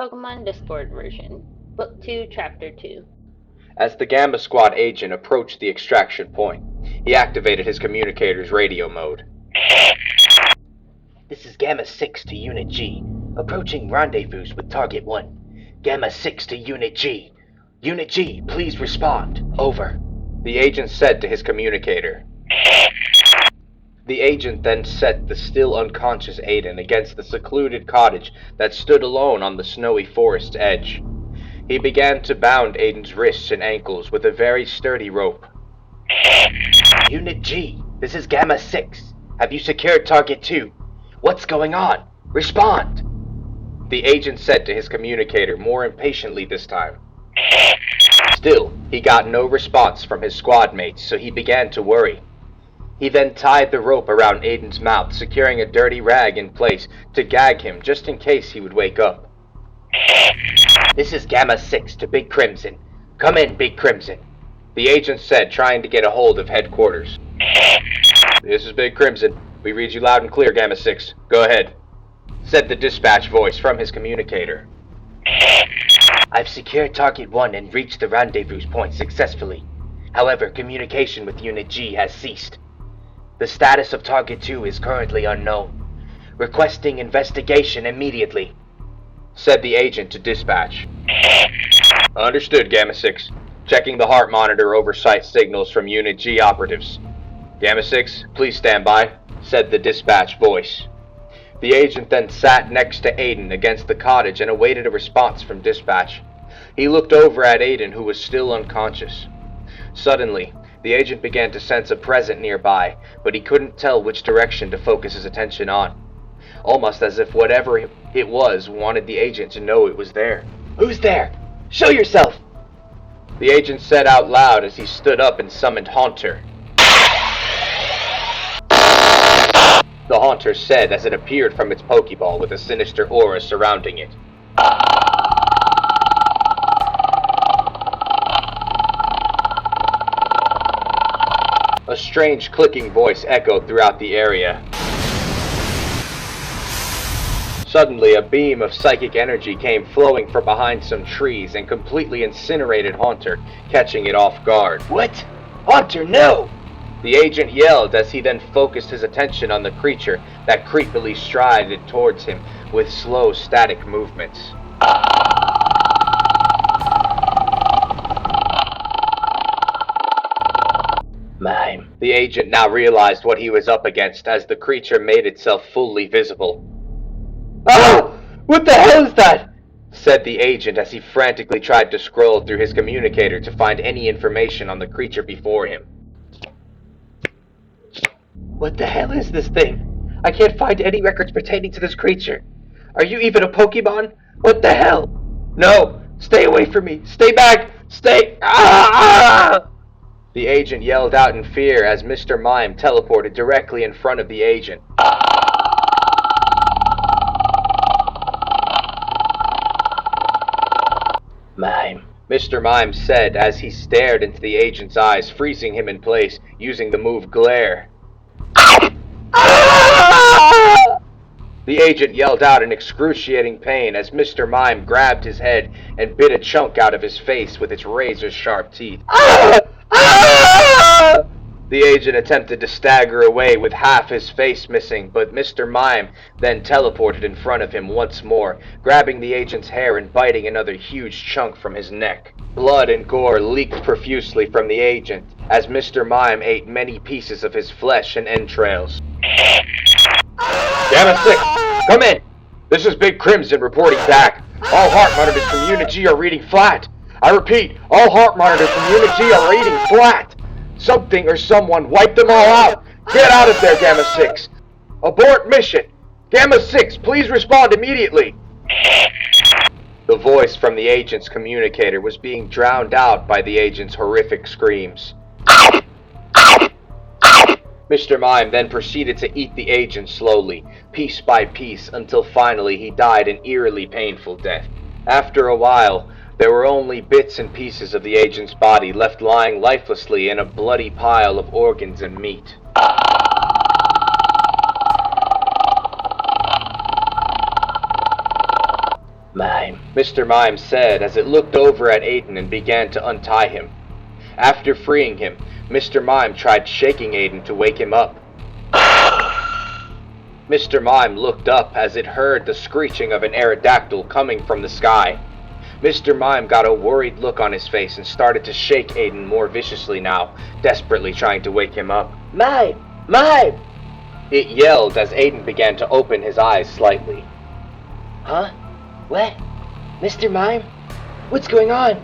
Pokemon Discord version, Book 2, Chapter 2. As the Gamma Squad agent approached the extraction point, he activated his communicator's radio mode. This is Gamma 6 to Unit G, approaching rendezvous with Target 1. Gamma 6 to Unit G. Unit G, please respond. Over. The agent said to his communicator. The agent then set the still unconscious Aiden against the secluded cottage that stood alone on the snowy forest's edge. He began to bound Aiden's wrists and ankles with a very sturdy rope. Unit G, this is Gamma 6. Have you secured Target 2? What's going on? Respond! The agent said to his communicator more impatiently this time. Still, he got no response from his squad mates, so he began to worry. He then tied the rope around Aiden's mouth, securing a dirty rag in place to gag him just in case he would wake up. This is Gamma 6 to Big Crimson. Come in, Big Crimson, the agent said, trying to get a hold of headquarters. This is Big Crimson. We read you loud and clear, Gamma 6. Go ahead, said the dispatch voice from his communicator. I've secured Target 1 and reached the rendezvous point successfully. However, communication with Unit G has ceased. The status of Target 2 is currently unknown. Requesting investigation immediately, said the agent to dispatch. Understood, Gamma 6. Checking the heart monitor oversight signals from Unit G operatives. Gamma 6, please stand by, said the dispatch voice. The agent then sat next to Aiden against the cottage and awaited a response from dispatch. He looked over at Aiden, who was still unconscious. Suddenly, the agent began to sense a presence nearby, but he couldn't tell which direction to focus his attention on. Almost as if whatever it was wanted the agent to know it was there. Who's there? Show yourself! The agent said out loud as he stood up and summoned Haunter. The Haunter said as it appeared from its Pokeball with a sinister aura surrounding it. A strange clicking voice echoed throughout the area. Suddenly, a beam of psychic energy came flowing from behind some trees and completely incinerated Haunter, catching it off guard. What? Haunter, no! The agent yelled as he then focused his attention on the creature that creepily strided towards him with slow, static movements. Mime. The agent now realized what he was up against as the creature made itself fully visible. Oh! What the hell is that? Said the agent as he frantically tried to scroll through his communicator to find any information on the creature before him. What the hell is this thing? I can't find any records pertaining to this creature. Are you even a Pokemon? What the hell? No! Stay away from me! Stay back! Stay! Ah! The agent yelled out in fear as Mr. Mime teleported directly in front of the agent. Mime. Mr. Mime said as he stared into the agent's eyes, freezing him in place using the move Glare. The agent yelled out in excruciating pain as Mr. Mime grabbed his head and bit a chunk out of his face with its razor-sharp teeth. The agent attempted to stagger away with half his face missing, but Mr. Mime then teleported in front of him once more, grabbing the agent's hair and biting another huge chunk from his neck. Blood and gore leaked profusely from the agent as Mr. Mime ate many pieces of his flesh and entrails. Gamma 6, come in! This is Big Crimson reporting back. All heart monitors from Unit G are reading flat. I repeat, all heart monitors from Unit G are reading flat. Something or someone wiped them all out. Get out of there, Gamma 6. Abort mission. Gamma 6, please respond immediately. The voice from the agent's communicator was being drowned out by the agent's horrific screams. Mr. Mime then proceeded to eat the agent slowly, piece by piece, until finally he died an eerily painful death. After a while, there were only bits and pieces of the agent's body left lying lifelessly in a bloody pile of organs and meat. Mime. Mr. Mime said as it looked over at Aiden and began to untie him. After freeing him, Mr. Mime tried shaking Aiden to wake him up. Mr. Mime looked up as it heard the screeching of an Aerodactyl coming from the sky. Mr. Mime got a worried look on his face and started to shake Aiden more viciously now, desperately trying to wake him up. Mime! Mime! It yelled as Aiden began to open his eyes slightly. Huh? What? Mr. Mime? What's going on?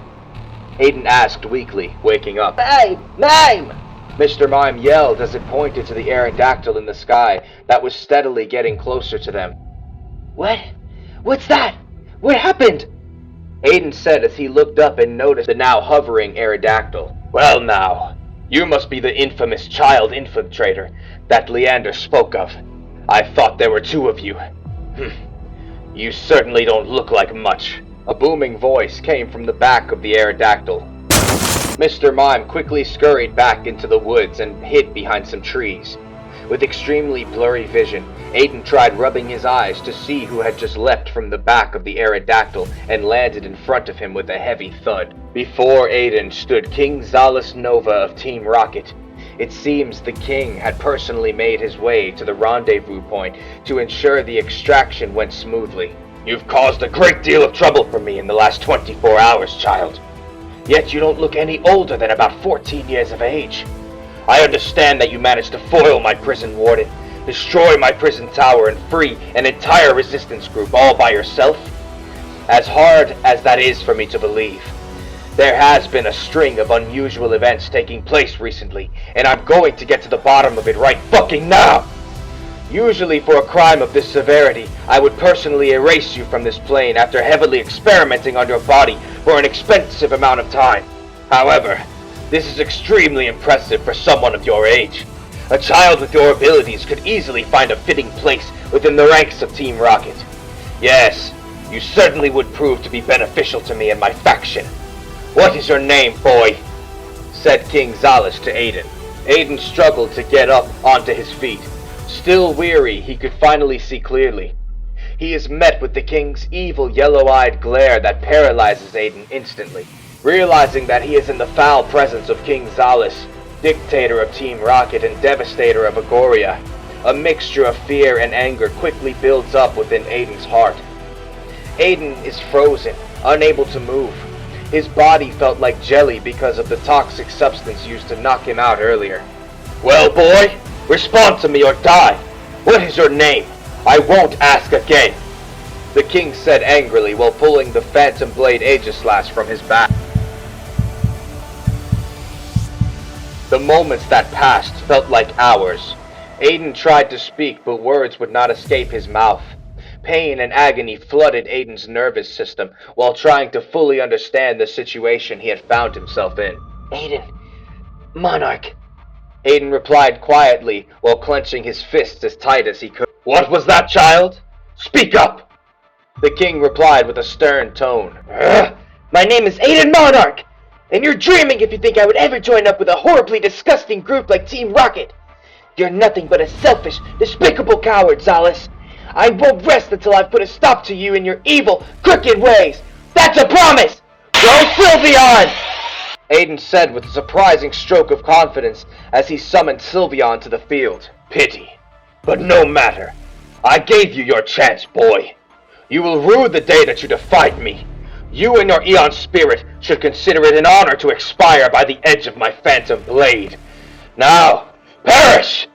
Aiden asked weakly, waking up. Mime! Mime! Mr. Mime yelled as it pointed to the Aerodactyl in the sky that was steadily getting closer to them. What? What's that? What happened? Aiden said as he looked up and noticed the now hovering Aerodactyl. Well now, you must be the infamous child infiltrator that Leander spoke of. I thought there were two of you. You certainly don't look like much. A booming voice came from the back of the Aerodactyl. Mr. Mime quickly scurried back into the woods and hid behind some trees. With extremely blurry vision, Aiden tried rubbing his eyes to see who had just leapt from the back of the Aerodactyl and landed in front of him with a heavy thud. Before Aiden stood King Zalus Nova of Team Rocket. It seems the king had personally made his way to the rendezvous point to ensure the extraction went smoothly. You've caused a great deal of trouble for me in the last 24 hours, child. Yet you don't look any older than about 14 years of age. I understand that you managed to foil my prison warden, destroy my prison tower, and free an entire resistance group all by yourself. As hard as that is for me to believe, there has been a string of unusual events taking place recently, and I'm going to get to the bottom of it right fucking now! Usually for a crime of this severity, I would personally erase you from this plane after heavily experimenting on your body for an expensive amount of time. However, this is extremely impressive for someone of your age. A child with your abilities could easily find a fitting place within the ranks of Team Rocket. Yes, you certainly would prove to be beneficial to me and my faction. What is your name, boy? Said King Zalus to Aiden. Aiden struggled to get up onto his feet. Still weary, he could finally see clearly. He is met with the king's evil yellow-eyed glare that paralyzes Aiden instantly. Realizing that he is in the foul presence of King Zalus, dictator of Team Rocket and devastator of Agoria, a mixture of fear and anger quickly builds up within Aiden's heart. Aiden is frozen, unable to move. His body felt like jelly because of the toxic substance used to knock him out earlier. Well, boy, respond to me or die. What is your name? I won't ask again. The king said angrily while pulling the Phantom Blade Aegislash from his back. The moments that passed felt like hours. Aiden tried to speak, but words would not escape his mouth. Pain and agony flooded Aiden's nervous system while trying to fully understand the situation he had found himself in. Aiden. Monarch. Aiden replied quietly while clenching his fists as tight as he could. What was that, child? Speak up! The king replied with a stern tone. My name is Aiden Monarch, and you're dreaming if you think I would ever join up with a horribly disgusting group like Team Rocket. You're nothing but a selfish, despicable coward, Zalus. I won't rest until I've put a stop to you and your evil, crooked ways. That's a promise! Go Sylveon! Aiden said with a surprising stroke of confidence as he summoned Sylveon to the field. Pity, but no matter. I gave you your chance, boy. You will rue the day that you defied me. You and your Eon Spirit should consider it an honor to expire by the edge of my Phantom Blade. Now, perish!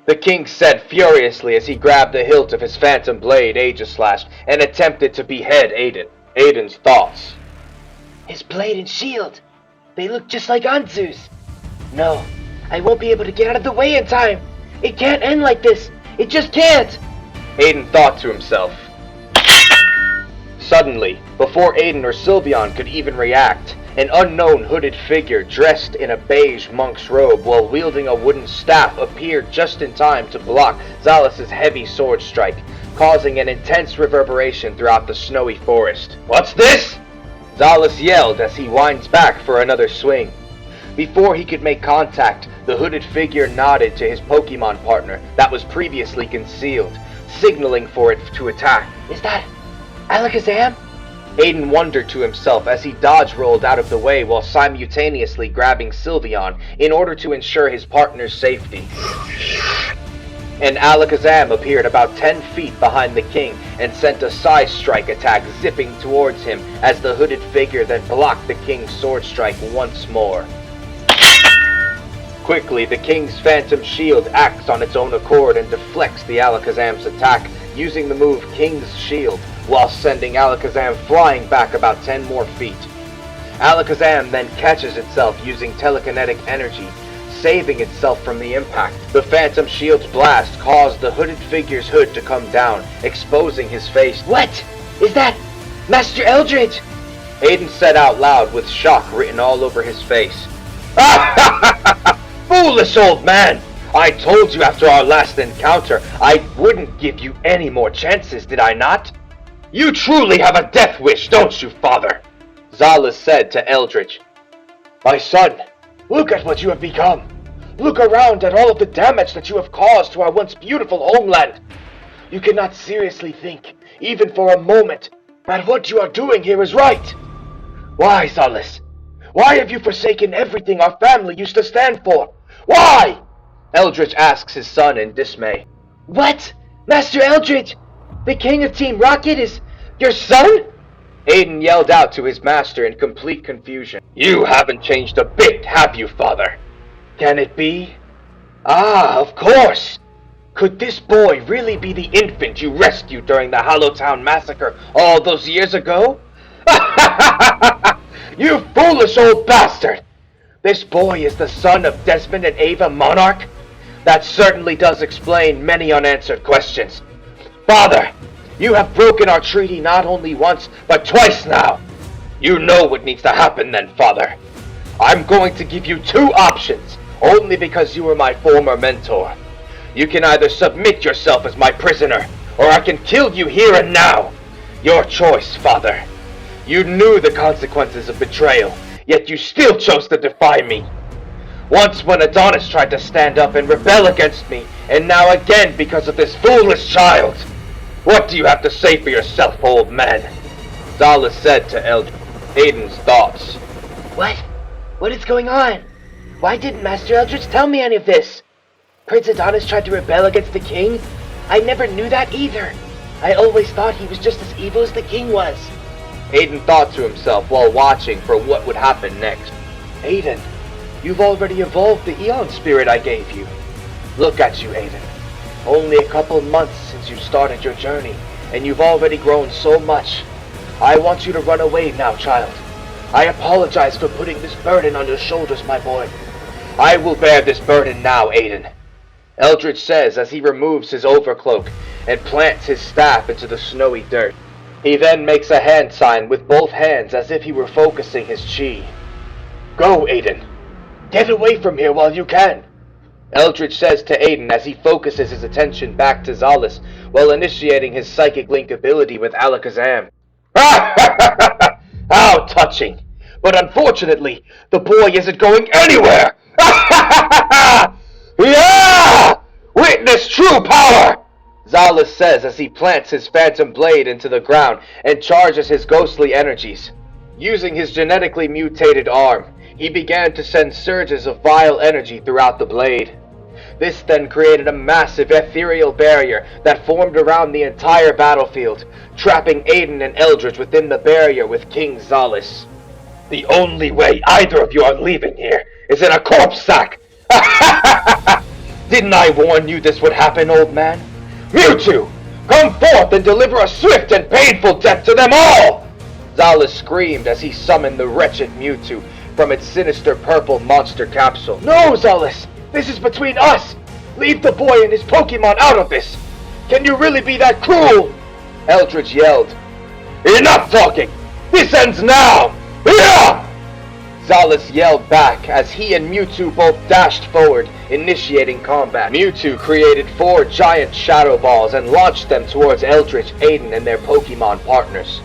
The king said furiously as he grabbed the hilt of his Phantom Blade Aegislash and attempted to behead Aiden. Aiden's thoughts. His blade and shield. They look just like Anzu's. No, I won't be able to get out of the way in time. It can't end like this. It just can't. Aiden thought to himself. Suddenly, before Aiden or Sylveon could even react, an unknown hooded figure dressed in a beige monk's robe while wielding a wooden staff appeared just in time to block Zalus's heavy sword strike, causing an intense reverberation throughout the snowy forest. What's this? Zalus yelled as he winds back for another swing. Before he could make contact, the hooded figure nodded to his Pokemon partner that was previously concealed, signaling for it to attack. Is that Alakazam? Aiden wondered to himself as he dodge-rolled out of the way while simultaneously grabbing Sylveon in order to ensure his partner's safety. And Alakazam appeared about 10 feet behind the king and sent a side strike attack zipping towards him as the hooded figure then blocked the king's sword strike once more. Quickly, the king's phantom shield acts on its own accord and deflects the Alakazam's attack using the move King's Shield, while sending Alakazam flying back about 10 more feet. Alakazam then catches itself using telekinetic energy, saving itself from the impact. The Phantom Shield's blast caused the hooded figure's hood to come down, exposing his face. What? Is that Master Eldridge? Aiden said out loud with shock written all over his face. Foolish old man! I told you after our last encounter I wouldn't give you any more chances, did I not? You truly have a death wish, don't you, father? Zala said to Eldridge. My son, look at what you have become. Look around at all of the damage that you have caused to our once beautiful homeland. You cannot seriously think, even for a moment, that what you are doing here is right. Why, Zalus? Why have you forsaken everything our family used to stand for? Why? Eldridge asks his son in dismay. What? Master Eldridge? The king of Team Rocket is your son? Aiden yelled out to his master in complete confusion. You haven't changed a bit, have you, father? Can it be? Ah, of course! Could this boy really be the infant you rescued during the Hollowtown massacre all those years ago? You foolish old bastard! This boy is the son of Desmond and Ava Monarch? That certainly does explain many unanswered questions. Father, you have broken our treaty not only once, but twice now. You know what needs to happen then, father. I'm going to give you two options, only because you were my former mentor. You can either submit yourself as my prisoner, or I can kill you here and now. Your choice, father. You knew the consequences of betrayal, yet you still chose to defy me. Once when Adonis tried to stand up and rebel against me, and now again because of this foolish child. What do you have to say for yourself, old man? Zala said to Eldridge. Aiden's thoughts. What? What is going on? Why didn't Master Eldridge tell me any of this? Prince Adonis tried to rebel against the king? I never knew that either. I always thought he was just as evil as the king was. Aiden thought to himself while watching for what would happen next. Aiden, you've already evolved the Eon Spirit I gave you. Look at you, Aiden. Only a couple months since you started your journey, and you've already grown so much. I want you to run away now, child. I apologize for putting this burden on your shoulders, my boy. I will bear this burden now, Aiden. Eldridge says as he removes his overcloak and plants his staff into the snowy dirt. He then makes a hand sign with both hands as if he were focusing his chi. Go, Aiden. Get away from here while you can. Eldridge says to Aiden as he focuses his attention back to Zalus while initiating his psychic link ability with Alakazam. How touching! But unfortunately, the boy isn't going anywhere! Yeah! Witness true power! Zalus says as he plants his phantom blade into the ground and charges his ghostly energies. Using his genetically mutated arm, he began to send surges of vile energy throughout the blade. This then created a massive ethereal barrier that formed around the entire battlefield, trapping Aiden and Eldridge within the barrier with King Zalus. The only way either of you are leaving here is in a corpse sack! Didn't I warn you this would happen, old man? Mewtwo, come forth and deliver a swift and painful death to them all! Zalus screamed as he summoned the wretched Mewtwo from its sinister purple monster capsule. No, Zalus! This is between us! Leave the boy and his Pokemon out of this! Can you really be that cruel? Eldridge yelled. Enough talking! This ends now! Yeah! Zalus yelled back as he and Mewtwo both dashed forward, initiating combat. Mewtwo created 4 giant Shadow Balls and launched them towards Eldridge, Aiden, and their Pokemon partners.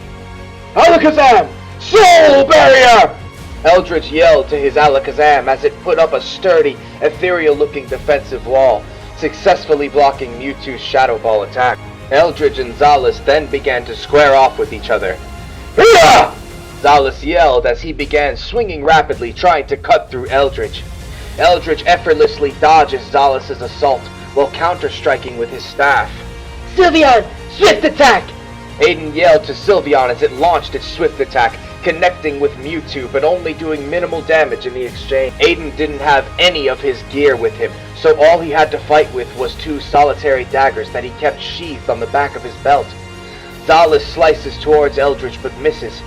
Alakazam! Soul Barrier! Eldridge yelled to his Alakazam as it put up a sturdy, ethereal-looking defensive wall, successfully blocking Mewtwo's Shadow Ball attack. Eldridge and Zalus then began to square off with each other. Hiya! Zalus yelled as he began swinging rapidly, trying to cut through Eldritch. Eldritch effortlessly dodges Zalus' assault while counter-striking with his staff. Sylveon, swift attack! Aiden yelled to Sylveon as it launched its swift attack, connecting with Mewtwo but only doing minimal damage in the exchange. Aiden didn't have any of his gear with him, so all he had to fight with was 2 solitary daggers that he kept sheathed on the back of his belt. Zalus slices towards Eldritch but misses.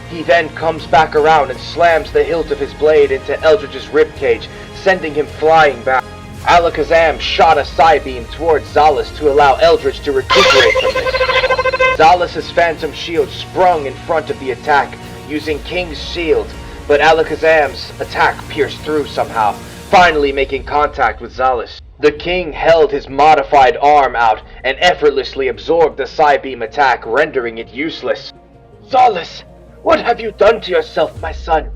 He then comes back around and slams the hilt of his blade into Eldritch's ribcage, sending him flying back. Alakazam shot a Psybeam towards Zalus to allow Eldritch to recuperate from this. Zalus' Phantom Shield sprung in front of the attack, using King's Shield, but Alakazam's attack pierced through somehow, finally making contact with Zalus. The King held his modified arm out and effortlessly absorbed the Psybeam attack, rendering it useless. Zalus, what have you done to yourself, my son?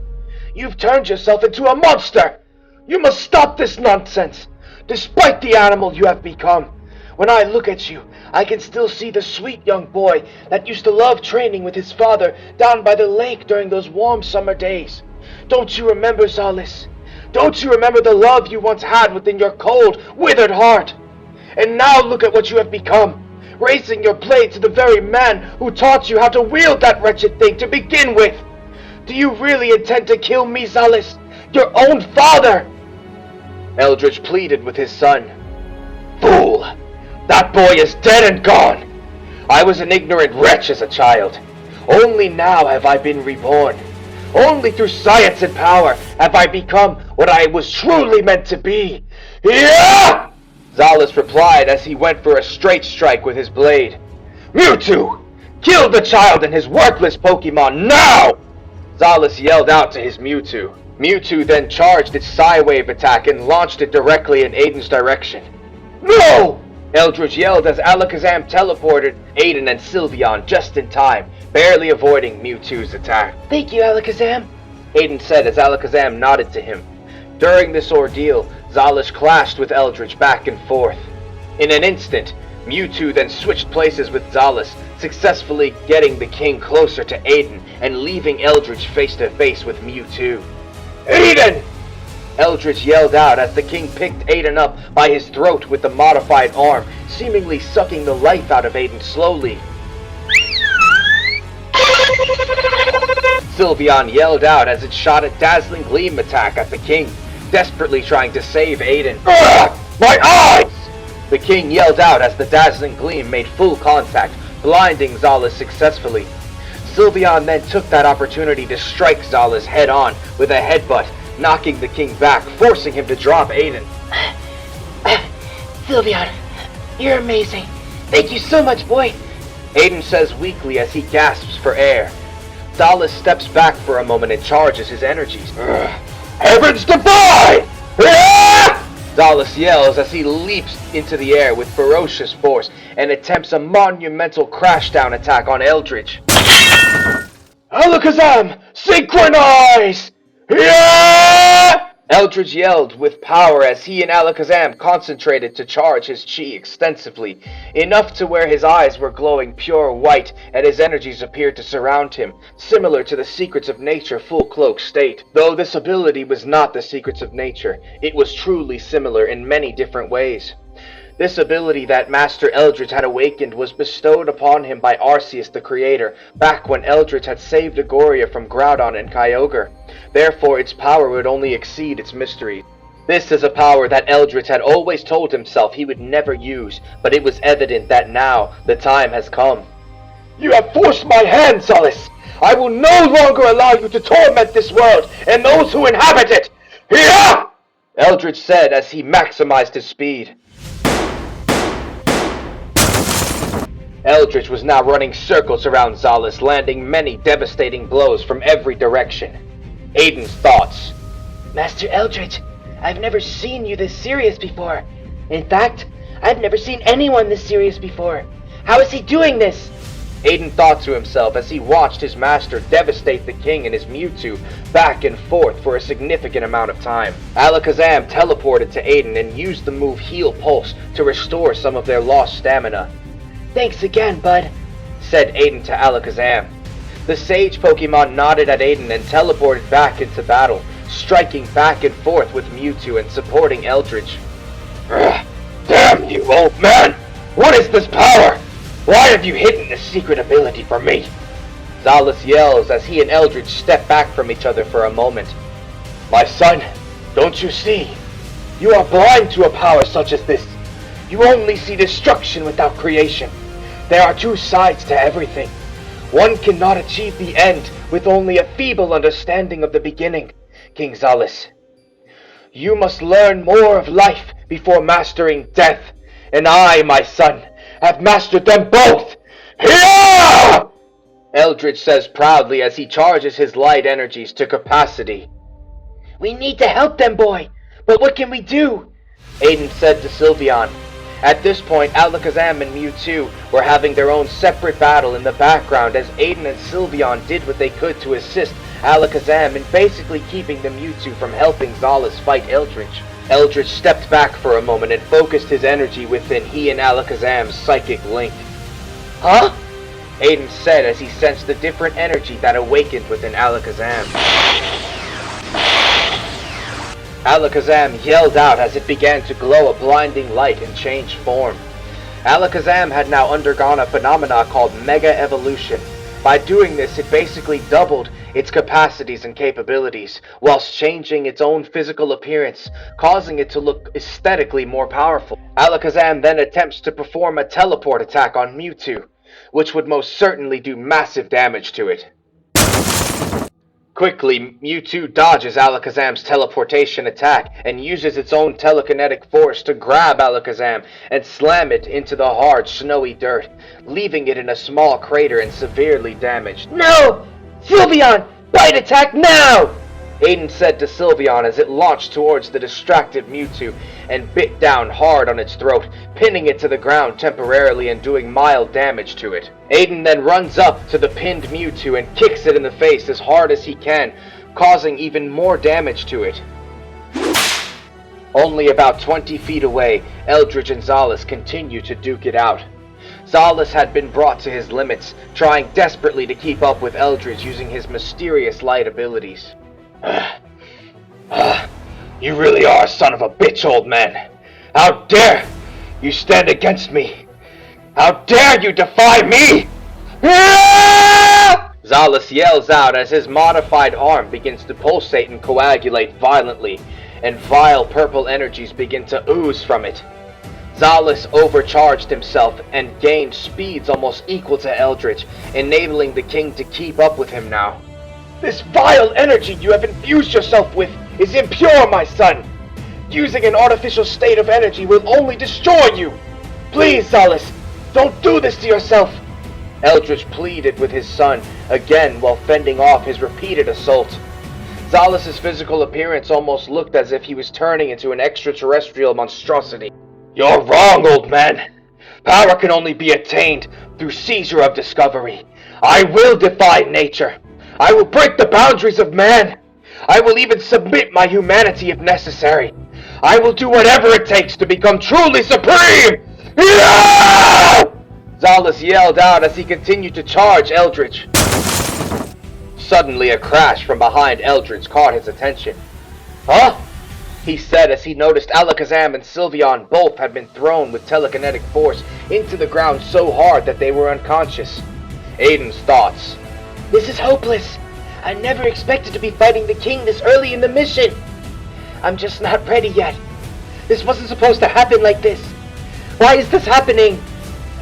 You've turned yourself into a monster! You must stop this nonsense! Despite the animal you have become, when I look at you, I can still see the sweet young boy that used to love training with his father down by the lake during those warm summer days. Don't you remember, Zalus? Don't you remember the love you once had within your cold, withered heart? And now look at what you have become, raising your blade to the very man who taught you how to wield that wretched thing to begin with. Do you really intend to kill me, Zalus? Your own father? Eldritch pleaded with his son. Fool! That boy is dead and gone! I was an ignorant wretch as a child. Only now have I been reborn. Only through science and power have I become what I was truly meant to be. Yeah! Zalus replied as he went for a straight strike with his blade. Mewtwo! Kill the child and his worthless Pokemon now! Zalus yelled out to his Mewtwo. Mewtwo then charged its Psywave attack and launched it directly in Aiden's direction. No! Eldritch yelled as Alakazam teleported Aiden and Sylveon just in time, barely avoiding Mewtwo's attack. Thank you, Alakazam, Aiden said as Alakazam nodded to him. During this ordeal, Zalus clashed with Eldritch back and forth. In an instant, Mewtwo then switched places with Zalus, successfully getting the king closer to Aiden and leaving Eldritch face to face with Mewtwo. Aiden! Eldritch yelled out as the king picked Aiden up by his throat with the modified arm, seemingly sucking the life out of Aiden slowly. Sylveon yelled out as it shot a dazzling gleam attack at the king, desperately trying to save Aiden. My eyes! The king yelled out as the dazzling gleam made full contact, blinding Zalus successfully. Sylveon then took that opportunity to strike Zalus head on with a headbutt, knocking the king back, forcing him to drop Aiden. Sylveon, you're amazing. Thank you so much, boy. Aiden says weakly as he gasps for air. Zalus steps back for a moment and charges his energies. Heavens divine! Zalus yells as he leaps into the air with ferocious force and attempts a monumental crashdown attack on Eldritch. Alakazam! Synchronize! Yeah! Eldritch yelled with power as he and Alakazam concentrated to charge his chi extensively, enough to where his eyes were glowing pure white and his energies appeared to surround him, similar to the Secrets of Nature full cloak state. Though this ability was not the Secrets of Nature, it was truly similar in many different ways. This ability that Master Eldritch had awakened was bestowed upon him by Arceus the Creator, back when Eldritch had saved Agoria from Groudon and Kyogre. Therefore, its power would only exceed its mystery. This is a power that Eldritch had always told himself he would never use, but it was evident that now the time has come. You have forced my hand, Zalus! I will no longer allow you to torment this world and those who inhabit it! Here! Eldritch said as he maximized his speed. Eldritch was now running circles around Zalus, landing many devastating blows from every direction. Aiden's thoughts. Master Eldritch, I've never seen you this serious before. In fact, I've never seen anyone this serious before. How is he doing this? Aiden thought to himself as he watched his master devastate the king and his Mewtwo back and forth for a significant amount of time. Alakazam teleported to Aiden and used the move Heal Pulse to restore some of their lost stamina. Thanks again, bud, said Aiden to Alakazam. The Sage Pokemon nodded at Aiden and teleported back into battle, striking back and forth with Mewtwo and supporting Eldritch. Damn you, old man! What is this power? Why have you hidden this secret ability from me? Zalus yells as he and Eldritch step back from each other for a moment. My son, don't you see? You are blind to a power such as this. You only see destruction without creation. There are two sides to everything. One cannot achieve the end with only a feeble understanding of the beginning, King Zalus. You must learn more of life before mastering death, and I, my son, have mastered them both! Here! Eldritch says proudly as he charges his light energies to capacity. We need to help them, boy, but what can we do? Aiden said to Sylveon. At this point, Alakazam and Mewtwo were having their own separate battle in the background as Aiden and Sylveon did what they could to assist Alakazam in basically keeping the Mewtwo from helping Zalus fight Eldritch. Eldritch stepped back for a moment and focused his energy within he and Alakazam's psychic link. Huh? Aiden said as he sensed the different energy that awakened within Alakazam. Alakazam yelled out as it began to glow a blinding light and change form. Alakazam had now undergone a phenomena called Mega Evolution. By doing this, it basically doubled its capacities and capabilities, whilst changing its own physical appearance, causing it to look aesthetically more powerful. Alakazam then attempts to perform a teleport attack on Mewtwo, which would most certainly do massive damage to it. Quickly, Mewtwo dodges Alakazam's teleportation attack and uses its own telekinetic force to grab Alakazam and slam it into the hard, snowy dirt, leaving it in a small crater and severely damaged. No! Sylveon! Bite attack now! Aiden said to Sylveon as it launched towards the distracted Mewtwo and bit down hard on its throat, pinning it to the ground temporarily and doing mild damage to it. Aiden then runs up to the pinned Mewtwo and kicks it in the face as hard as he can, causing even more damage to it. Only about 20 feet away, Eldritch and Zalus continue to duke it out. Zalus had been brought to his limits, trying desperately to keep up with Eldritch using his mysterious light abilities. You really are a son of a bitch, old man. How dare you stand against me? How dare you defy me? Zalus yells out as his modified arm begins to pulsate and coagulate violently, and vile purple energies begin to ooze from it. Zalus overcharged himself and gained speeds almost equal to Eldritch, enabling the king to keep up with him now. This vile energy you have infused yourself with is impure, my son. Using an artificial state of energy will only destroy you. Please, Zalus, don't do this to yourself. Eldritch pleaded with his son again while fending off his repeated assault. Zalus's physical appearance almost looked as if he was turning into an extraterrestrial monstrosity. You're wrong, old man. Power can only be attained through seizure of discovery. I will defy nature. I will break the boundaries of man. I will even submit my humanity if necessary. I will do whatever it takes to become truly supreme! Yeah! Zalus yelled out as he continued to charge Eldritch. Suddenly, a crash from behind Eldritch caught his attention. Huh? He said as he noticed Alakazam and Sylveon both had been thrown with telekinetic force into the ground so hard that they were unconscious. Aiden's thoughts. This is hopeless. I never expected to be fighting the king this early in the mission. I'm just not ready yet. This wasn't supposed to happen like this. Why is this happening?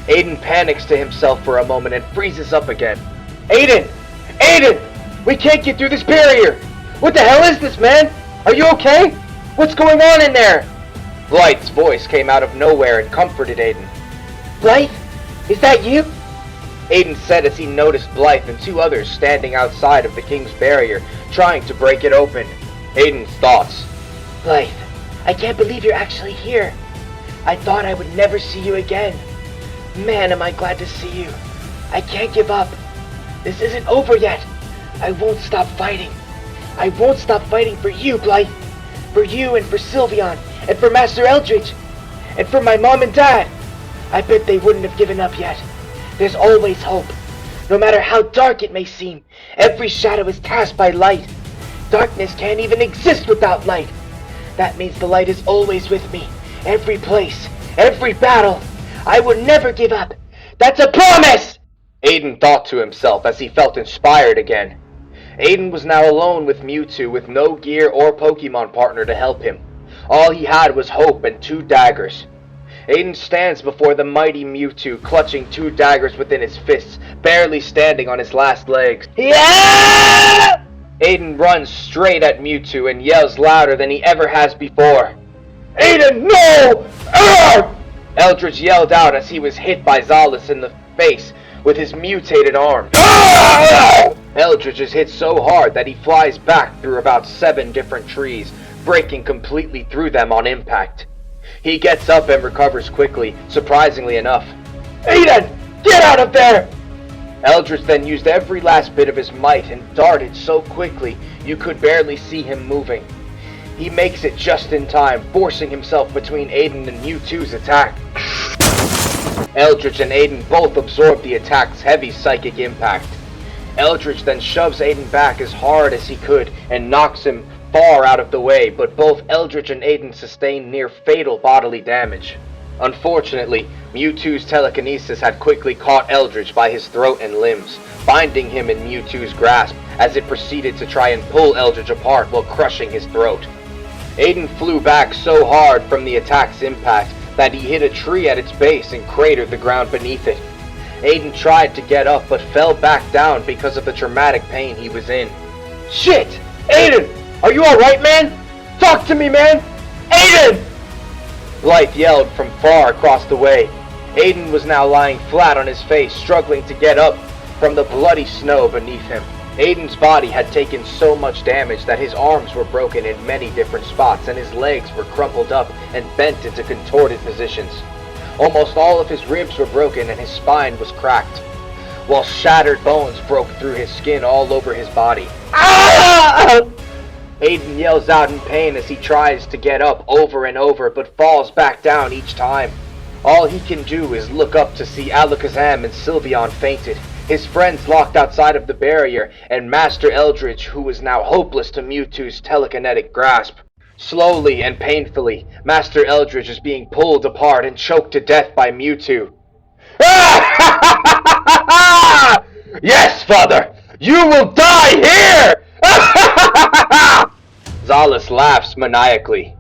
Aiden panics to himself for a moment and freezes up again. Aiden! Aiden! We can't get through this barrier! What the hell is this, man? Are you okay? What's going on in there? Blythe's voice came out of nowhere and comforted Aiden. Blythe? Is that you? Aiden said as he noticed Blythe and two others standing outside of the king's barrier, trying to break it open. Aiden's thoughts. Blythe, I can't believe you're actually here. I thought I would never see you again. Man, am I glad to see you. I can't give up. This isn't over yet. I won't stop fighting. I won't stop fighting for you, Blythe. For you and for Sylveon, and for Master Eldritch, and for my mom and dad. I bet they wouldn't have given up yet. There's always hope. No matter how dark it may seem, every shadow is cast by light. Darkness can't even exist without light. That means the light is always with me. Every place, every battle. I will never give up. That's a promise! Aiden thought to himself as he felt inspired again. Aiden was now alone with Mewtwo with no gear or Pokemon partner to help him. All he had was hope and 2 daggers. Aiden stands before the mighty Mewtwo, clutching 2 daggers within his fists, barely standing on his last legs. Yeah! Aiden runs straight at Mewtwo and yells louder than he ever has before. Aiden, no! Arr! Eldritch yelled out as he was hit by Zalis in the face with his mutated arm. Eldritch is hit so hard that he flies back through about 7 different trees, breaking completely through them on impact. He gets up and recovers quickly, surprisingly enough. Aiden, get out of there! Eldritch then used every last bit of his might and darted so quickly you could barely see him moving. He makes it just in time, forcing himself between Aiden and Mewtwo's attack. Eldritch and Aiden both absorb the attack's heavy psychic impact. Eldritch then shoves Aiden back as hard as he could and knocks him far out of the way, but both Eldritch and Aiden sustain near fatal bodily damage. Unfortunately, Mewtwo's telekinesis had quickly caught Eldritch by his throat and limbs, binding him in Mewtwo's grasp as it proceeded to try and pull Eldritch apart while crushing his throat. Aiden flew back so hard from the attack's impact that he hit a tree at its base and cratered the ground beneath it. Aiden tried to get up but fell back down because of the traumatic pain he was in. Shit! Aiden! Are you alright, man? Talk to me, man! Aiden! Blythe yelled from far across the way. Aiden was now lying flat on his face, struggling to get up from the bloody snow beneath him. Aiden's body had taken so much damage that his arms were broken in many different spots and his legs were crumpled up and bent into contorted positions. Almost all of his ribs were broken and his spine was cracked, while shattered bones broke through his skin all over his body. Ah! Aiden yells out in pain as he tries to get up over and over but falls back down each time. All he can do is look up to see Alakazam and Sylveon fainted, his friends locked outside of the barrier, and Master Eldritch, who was now hopeless to Mewtwo's telekinetic grasp. Slowly and painfully, Master Eldritch is being pulled apart and choked to death by Mewtwo. Yes, father! You will die here! Zalis laughs maniacally.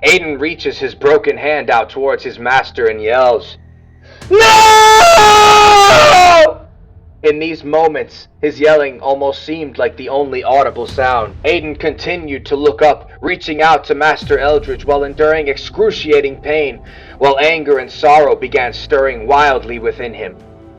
Aiden reaches his broken hand out towards his master and yells, "No!" In these moments, his yelling almost seemed like the only audible sound. Aiden continued to look up, reaching out to Master Eldritch while enduring excruciating pain, while anger and sorrow began stirring wildly within him.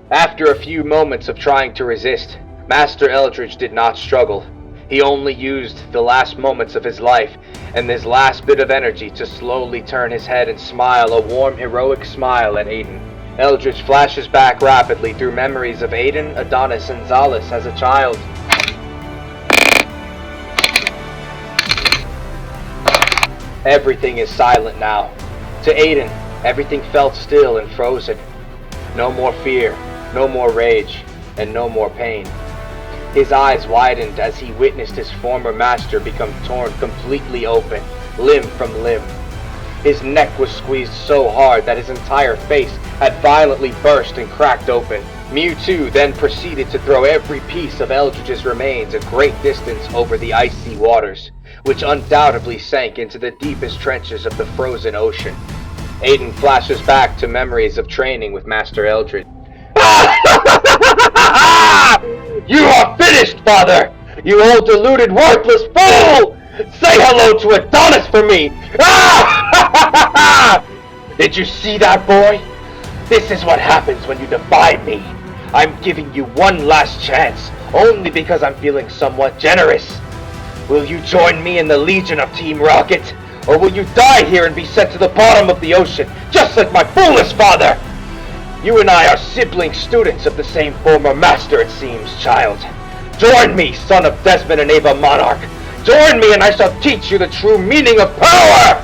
After a few moments of trying to resist, Master Eldritch did not struggle. He only used the last moments of his life and his last bit of energy to slowly turn his head and smile a warm, heroic smile at Aiden. Eldritch flashes back rapidly through memories of Aiden, Adonis, and Zalis as a child. Everything is silent now. To Aiden, everything felt still and frozen. No more fear, no more rage, and no more pain. His eyes widened as he witnessed his former master become torn completely open, limb from limb. His neck was squeezed so hard that his entire face had violently burst and cracked open. Mewtwo then proceeded to throw every piece of Eldritch's remains a great distance over the icy waters, which undoubtedly sank into the deepest trenches of the frozen ocean. Aiden flashes back to memories of training with Master Eldritch. You are finished, father! You old deluded, worthless fool! Say hello to Adonis for me! Did you see that, boy? This is what happens when you defy me. I'm giving you one last chance, only because I'm feeling somewhat generous. Will you join me in the Legion of Team Rocket? Or will you die here and be sent to the bottom of the ocean, just like my foolish father? You and I are sibling students of the same former master, it seems, child. Join me, son of Desmond and Ava Monarch. Join me and I shall teach you the true meaning of power!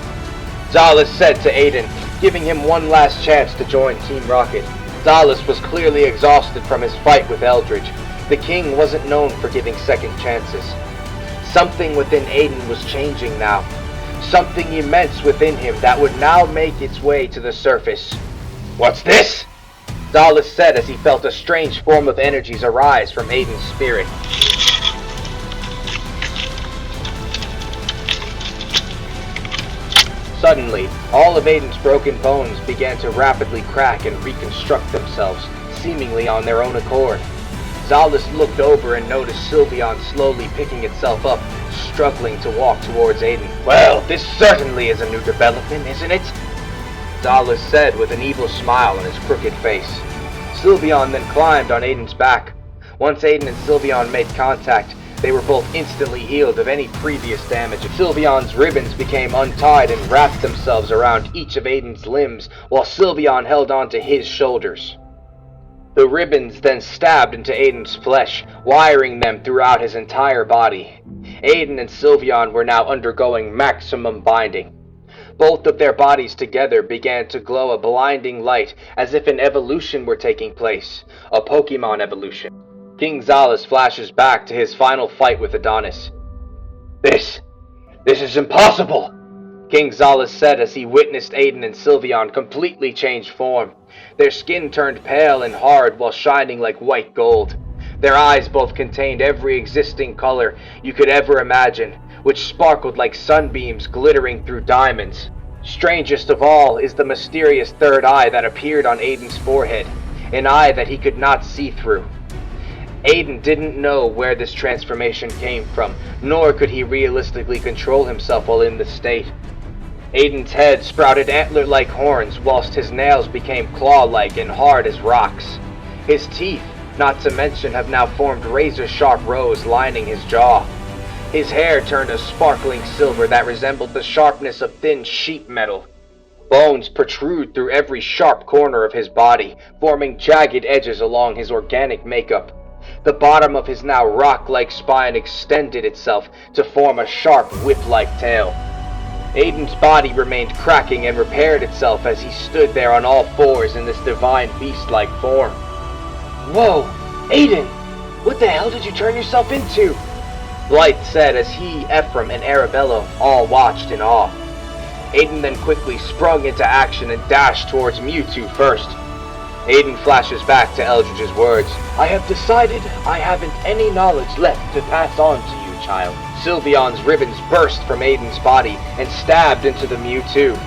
Zalis said to Aiden, giving him one last chance to join Team Rocket. Zalis was clearly exhausted from his fight with Eldridge. The king wasn't known for giving second chances. Something within Aiden was changing now. Something immense within him that would now make its way to the surface. "What's this?" Zalis said as he felt a strange form of energies arise from Aiden's spirit. Suddenly, all of Aiden's broken bones began to rapidly crack and reconstruct themselves, seemingly on their own accord. Zalis looked over and noticed Sylveon slowly picking itself up, struggling to walk towards Aiden. "Well, this certainly is a new development, isn't it?" Zalis said with an evil smile on his crooked face. Sylveon then climbed on Aiden's back. Once Aiden and Sylveon made contact, they were both instantly healed of any previous damage. Sylveon's ribbons became untied and wrapped themselves around each of Aiden's limbs, while Sylveon held onto his shoulders. The ribbons then stabbed into Aiden's flesh, wiring them throughout his entire body. Aiden and Sylveon were now undergoing maximum binding. Both of their bodies together began to glow a blinding light, as if an evolution were taking place, a Pokemon evolution. King Zalis flashes back to his final fight with Adonis. This is impossible!" King Zalis said as he witnessed Aiden and Sylveon completely change form. Their skin turned pale and hard while shining like white gold. Their eyes both contained every existing color you could ever imagine, which sparkled like sunbeams glittering through diamonds. Strangest of all is the mysterious third eye that appeared on Aiden's forehead, an eye that he could not see through. Aiden didn't know where this transformation came from, nor could he realistically control himself while in this state. Aiden's head sprouted antler-like horns, whilst his nails became claw-like and hard as rocks. His teeth, not to mention, have now formed razor-sharp rows lining his jaw. His hair turned a sparkling silver that resembled the sharpness of thin sheet metal. Bones protrude through every sharp corner of his body, forming jagged edges along his organic makeup. The bottom of his now rock-like spine extended itself to form a sharp whip-like tail. Aiden's body remained cracking and repaired itself as he stood there on all fours in this divine beast-like form. Whoa! Aiden! What the hell did you turn yourself into? Blight said as he, Ephraim, and Arabella all watched in awe. Aiden then quickly sprung into action and dashed towards Mewtwo first. Aiden flashes back to Eldridge's words. "I have decided I haven't any knowledge left to pass on to you, child." Sylveon's ribbons burst from Aiden's body and stabbed into the Mewtwo.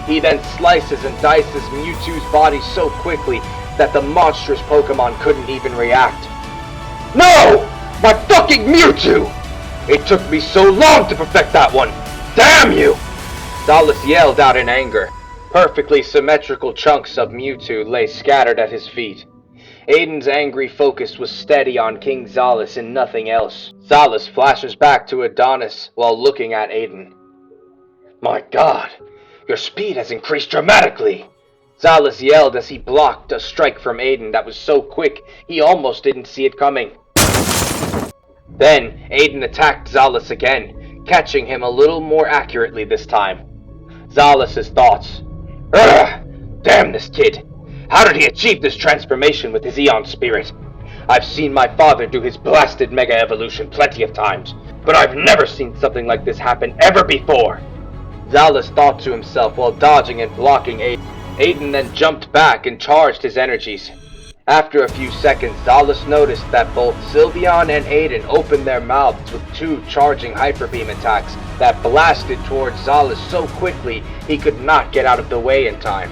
He then slices and dices Mewtwo's body so quickly that the monstrous Pokemon couldn't even react. "No! My fucking Mewtwo! It took me so long to perfect that one! Damn you!" Zalis yelled out in anger. Perfectly symmetrical chunks of Mewtwo lay scattered at his feet. Aiden's angry focus was steady on King Zalis and nothing else. Zalis flashes back to Adonis while looking at Aiden. "My god, your speed has increased dramatically!" Zalis yelled as he blocked a strike from Aiden that was so quick he almost didn't see it coming. Then Aiden attacked Zalis again, catching him a little more accurately this time. Zalis' thoughts. "Ugh! Damn this kid! How did he achieve this transformation with his Eon spirit? I've seen my father do his blasted Mega Evolution plenty of times, but I've never seen something like this happen ever before!" Zalis thought to himself while dodging and blocking Aiden. Aiden then jumped back and charged his energies. After a few seconds, Zalis noticed that both Sylveon and Aiden opened their mouths with two charging Hyper Beam attacks that blasted towards Zalis so quickly he could not get out of the way in time.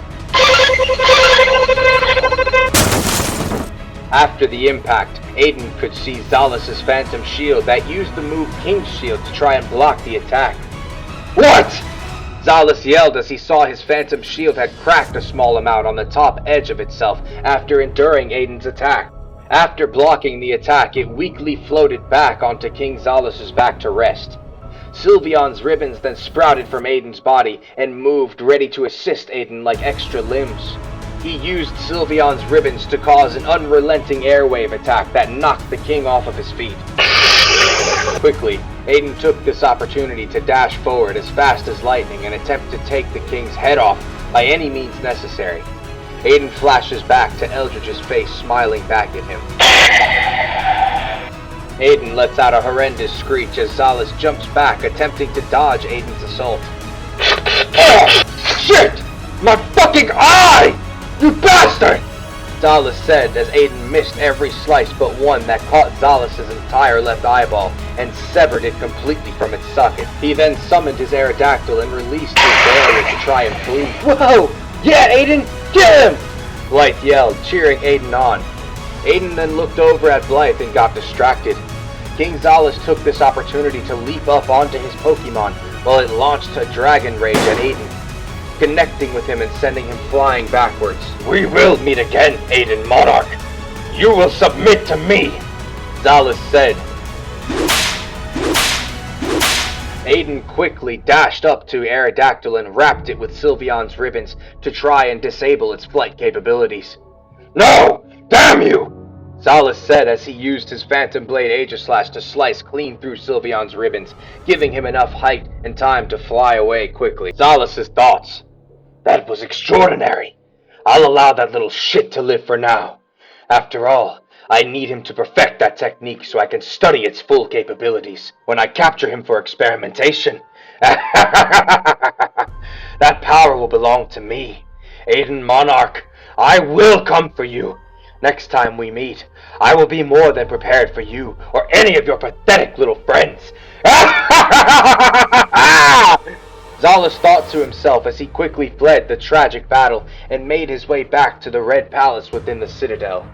After the impact, Aiden could see Zalis' Phantom Shield that used the move King's Shield to try and block the attack. "What?" Zalis yelled as he saw his Phantom Shield had cracked a small amount on the top edge of itself after enduring Aiden's attack. After blocking the attack, it weakly floated back onto King Zalis' back to rest. Sylveon's ribbons then sprouted from Aiden's body and moved, ready to assist Aiden like extra limbs. He used Sylveon's ribbons to cause an unrelenting airwave attack that knocked the king off of his feet. Quickly, Aiden took this opportunity to dash forward as fast as lightning and attempt to take the king's head off by any means necessary. Aiden flashes back to Eldridge's face smiling back at him. Aiden lets out a horrendous screech as Zalis jumps back, attempting to dodge Aiden's assault. Oh, shit! My fucking eye! You bastard! Zalis said as Aiden missed every slice but one that caught Zalis' entire left eyeball and severed it completely from its socket. He then summoned his Aerodactyl and released his barrier to try and flee. Whoa! Yeah, Aiden! Get him! Blythe yelled, cheering Aiden on. Aiden then looked over at Blythe and got distracted. King Zalis took this opportunity to leap up onto his Pokemon while it launched a Dragon Rage at Aiden, connecting with him and sending him flying backwards. We will meet again, Aiden Monarch. You will submit to me, Zalis said. Aiden quickly dashed up to Aerodactyl and wrapped it with Sylveon's ribbons to try and disable its flight capabilities. No! Damn you! Zalis said as he used his Phantom Blade Aegislash to slice clean through Sylveon's ribbons, giving him enough height and time to fly away quickly. Zalis' thoughts. That was extraordinary. I'll allow that little shit to live for now. After all, I need him to perfect that technique so I can study its full capabilities. When I capture him for experimentation, that power will belong to me. Aiden Monarch, I will come for you. Next time we meet, I will be more than prepared for you or any of your pathetic little friends. Zalis thought to himself as he quickly fled the tragic battle and made his way back to the Red Palace within the Citadel.